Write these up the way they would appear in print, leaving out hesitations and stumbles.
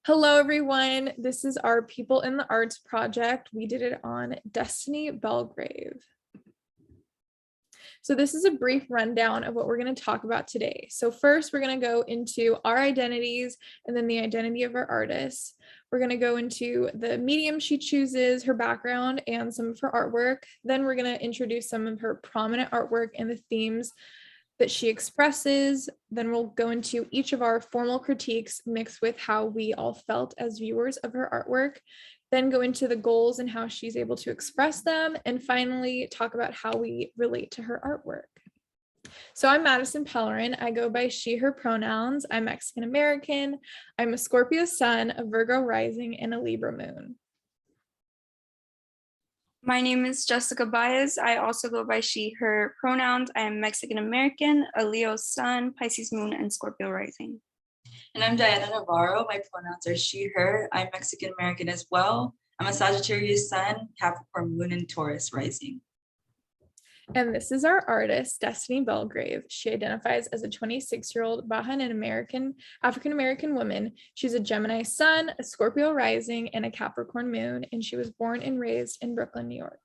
Hello, everyone. This is our People in the Arts project. We did it on Destiny Belgrave. So this is a brief rundown of what we're going to talk about today. So first, we're going to go into our identities and then the identity of our artists. We're going to go into the medium she chooses, her background, and some of her artwork. Then we're going to introduce some of her prominent artwork and the themes that she expresses. Then we'll go into each of our formal critiques mixed with how we all felt as viewers of her artwork, then go into the goals and how she's able to express them, and finally talk about how we relate to her artwork. So I'm Madison Pellerin. I go by she, her pronouns. I'm Mexican American. I'm a Scorpio sun, a Virgo rising, and a Libra moon. My name is Jessica Baez. I also go by she, her pronouns. I am Mexican American, a Leo sun, Pisces moon, and Scorpio rising. And I'm Diana Navarro. My pronouns are she, her. I'm Mexican American as well. I'm a Sagittarius sun, Capricorn moon, and Taurus rising. And this is our artist, Destiny Belgrave. She identifies as a 26-year-old Bajan African-American woman. She's a Gemini sun, a Scorpio rising, and a Capricorn moon, and she was born and raised in Brooklyn, New York.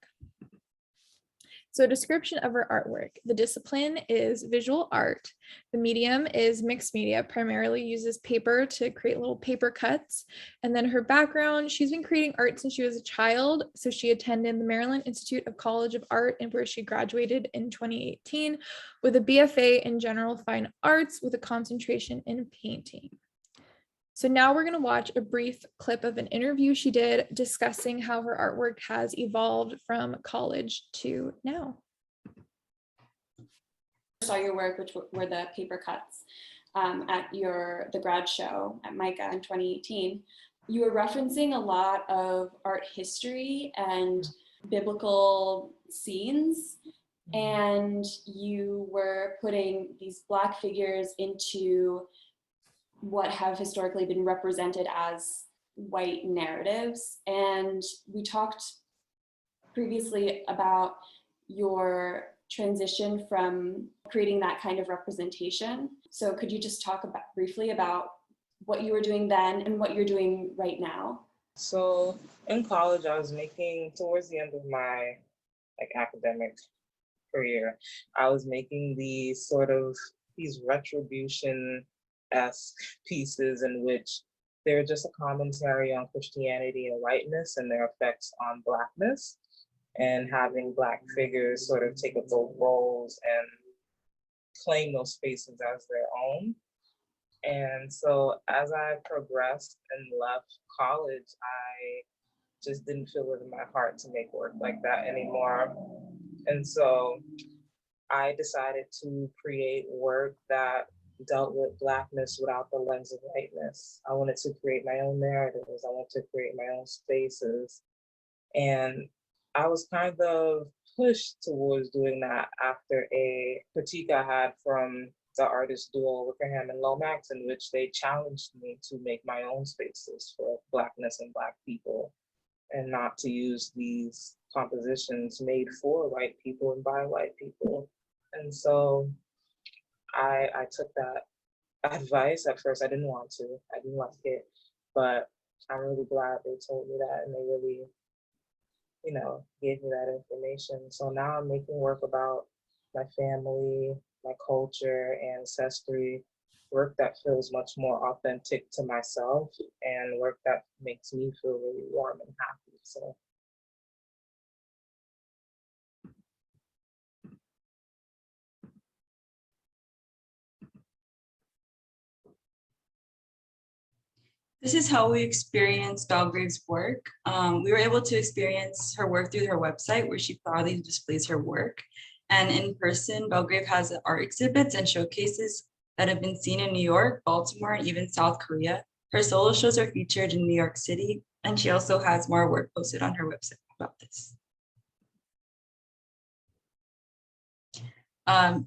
So a description of her artwork. The discipline is visual art. The medium is mixed media, primarily uses paper to create little paper cuts. And then her background, she's been creating art since she was a child. So she attended the Maryland Institute of College of Art, and where she graduated in 2018 with a BFA in General Fine Arts with a concentration in painting. So now we're going to watch a brief clip of an interview she did discussing how her artwork has evolved from college to now. I saw your work, which were the paper cuts at the grad show at MICA in 2018. You were referencing a lot of art history and biblical scenes, and you were putting these Black figures into what have historically been represented as white narratives. And we talked previously about your transition from creating that kind of representation. So could you just talk briefly about what you were doing then and what you're doing right now? So in college, I was making, towards the end of my academic career, I was making these retribution-esque pieces in which they're just a commentary on Christianity and whiteness and their effects on Blackness, and having Black figures sort of take up those roles and claim those spaces as their own. And so as I progressed and left college, I just didn't feel it in my heart to make work like that anymore. And so I decided to create work that dealt with Blackness without the lens of whiteness. I wanted to create my own narratives. I wanted to create my own spaces. And I was kind of pushed towards doing that after a critique I had from the artist duo Wickerham and Lomax, in which they challenged me to make my own spaces for Blackness and Black people, and not to use these compositions made for white people and by white people. And so I took that advice. At first, I didn't want it, but I'm really glad they told me that, and they really, gave me that information. So now I'm making work about my family, my culture, ancestry, work that feels much more authentic to myself, and work that makes me feel really warm and happy. So. This is how we experienced Belgrave's work. We were able to experience her work through her website, where she proudly displays her work. And in person, Belgrave has art exhibits and showcases that have been seen in New York, Baltimore, and even South Korea. Her solo shows are featured in New York City, and she also has more work posted on her website about this.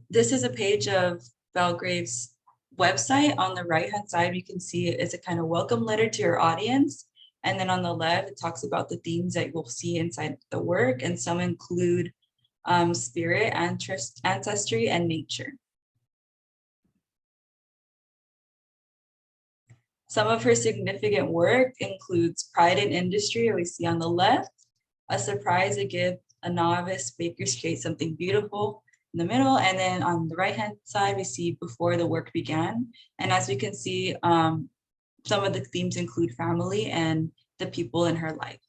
This is a page of Belgrave's website. On the right-hand side, you can see it's a kind of welcome letter to your audience. And then on the left, it talks about the themes that you'll see inside the work, and some include spirit, ancestry, and nature. Some of her significant work includes Pride in Industry, we see on the left, A Surprise, a Gift, a Novice, Bakers Create Something Beautiful in the middle. And then on the right-hand side, we see Before the Work Began. And as we can see, some of the themes include family and the people in her life.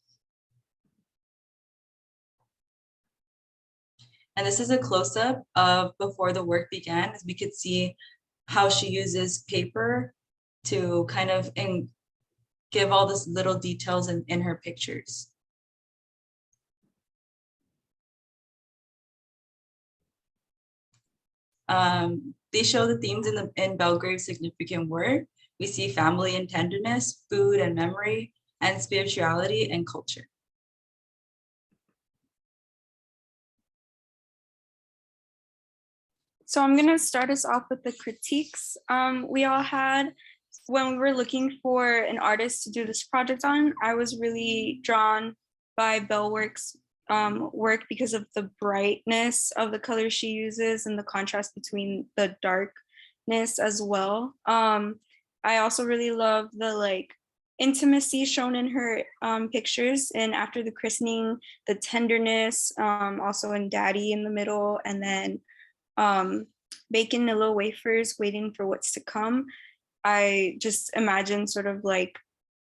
And this is a close-up of Before the Work Began, as we could see how she uses paper to kind of give all this little details in her pictures. They show the themes in Belgrave's significant work. We see family and tenderness, food and memory, and spirituality and culture. So I'm going to start us off with the critiques we all had when we were looking for an artist to do this project on. I was really drawn by Bellwork's work because of the brightness of the colors she uses and the contrast between the darkness as well. I also really love the intimacy shown in her pictures, and after the christening, the tenderness, also in Daddy in the middle, and then baking the little wafers waiting for what's to come. I just imagine sort of like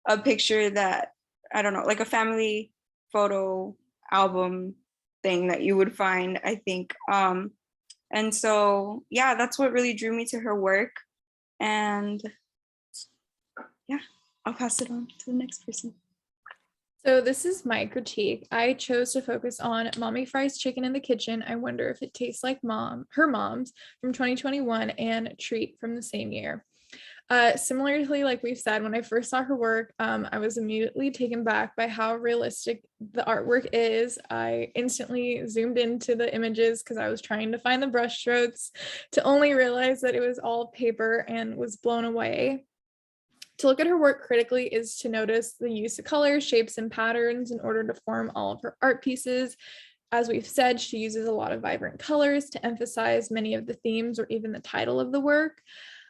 a picture that, I don't know, like a family photo album thing that you would find, I think. And so, yeah, that's what really drew me to her work. And yeah, I'll pass it on to the next person. So this is my critique. I chose to focus on Mommy Fries Chicken in the Kitchen. I wonder if it tastes like her mom's from 2021 and Treat from the same year. Similarly, like we've said, when I first saw her work, I was immediately taken back by how realistic the artwork is. I instantly zoomed into the images because I was trying to find the brush strokes, to only realize that it was all paper, and was blown away. To look at her work critically is to notice the use of colors, shapes, and patterns in order to form all of her art pieces. As we've said, she uses a lot of vibrant colors to emphasize many of the themes or even the title of the work.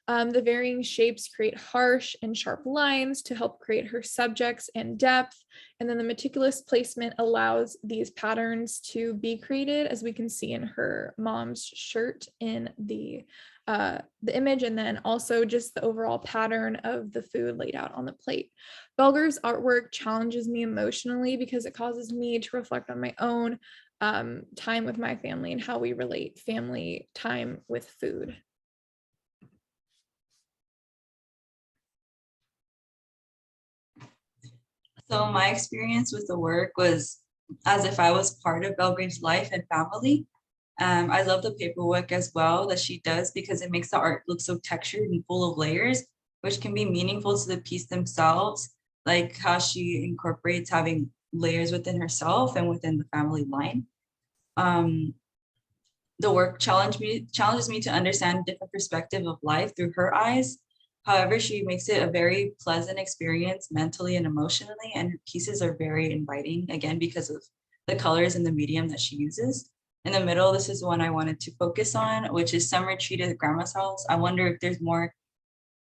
The varying shapes create harsh and sharp lines to help create her subjects and depth. And then the meticulous placement allows these patterns to be created, as we can see in her mom's shirt in the image, and then also just the overall pattern of the food laid out on the plate. Belgrave's artwork challenges me emotionally because it causes me to reflect on my own time with my family and how we relate family time with food. So my experience with the work was as if I was part of Belgrave's life and family. I love the paperwork as well that she does, because it makes the art look so textured and full of layers, which can be meaningful to the piece themselves, like how she incorporates having layers within herself and within the family line. The work challenges me to understand a different perspective of life through her eyes. However, she makes it a very pleasant experience mentally and emotionally, and her pieces are very inviting, again, because of the colors and the medium that she uses. In the middle, this is the one I wanted to focus on, which is Summer Treat at Grandma's House. I wonder if there's more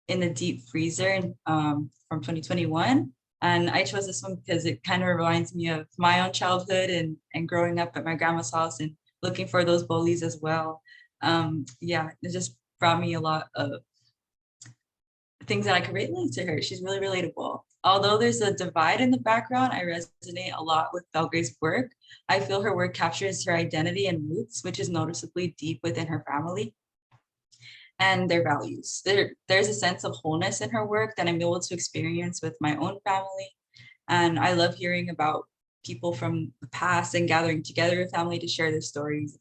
in the deep freezer from 2021. And I chose this one because it kind of reminds me of my own childhood and growing up at my grandma's house and looking for those bolis as well. Yeah, it just brought me a lot of things that I could relate to her. She's really relatable. Although there's a divide in the background, I resonate a lot with Belgrave's work. I feel her work captures her identity and roots, which is noticeably deep within her family and their values. There's a sense of wholeness in her work that I'm able to experience with my own family. And I love hearing about people from the past and gathering together with family to share their stories.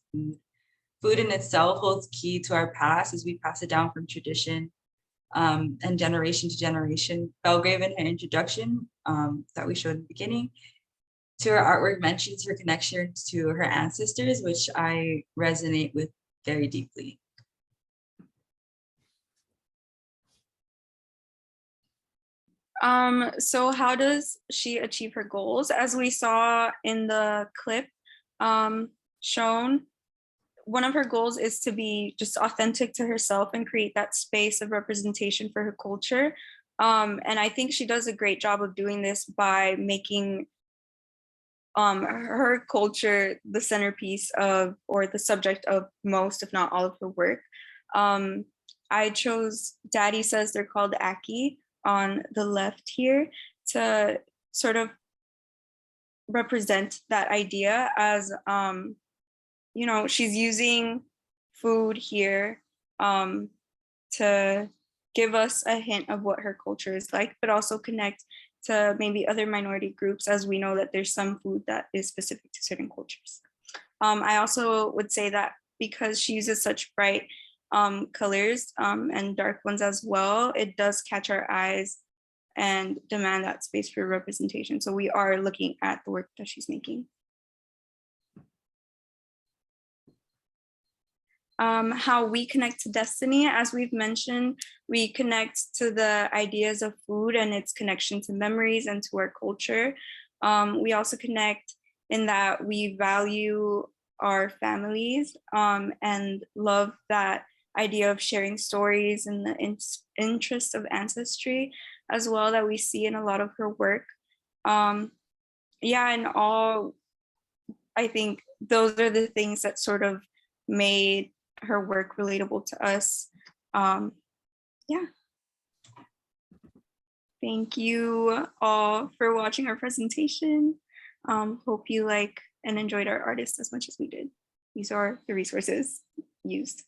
Food in itself holds key to our past as we pass it down from tradition and generation to generation. Belgrave, in her introduction that we showed in the beginning to her artwork, mentions her connections to her ancestors, which I resonate with very deeply. So how does she achieve her goals? As we saw in the clip shown, one of her goals is to be just authentic to herself and create that space of representation for her culture. And I think she does a great job of doing this by making her culture the centerpiece of, or the subject of most, if not all of her work. I chose Daddy Says They're Called Aki on the left here to sort of represent that idea as, you know, she's using food here to give us a hint of what her culture is like, but also connect to maybe other minority groups, as we know that there's some food that is specific to certain cultures. I also would say that because she uses such bright colors and dark ones as well, it does catch our eyes and demand that space for representation. So we are looking at the work that she's making. How we connect to destiny, as we've mentioned, we connect to the ideas of food and its connection to memories and to our culture. We also connect in that we value our families and love that idea of sharing stories in the interest of ancestry as well, that we see in a lot of her work. Yeah, and all, I think those are the things that sort of made her work relatable to us. Yeah. Thank you all for watching our presentation. Hope you like and enjoyed our artist as much as we did. These are the resources used.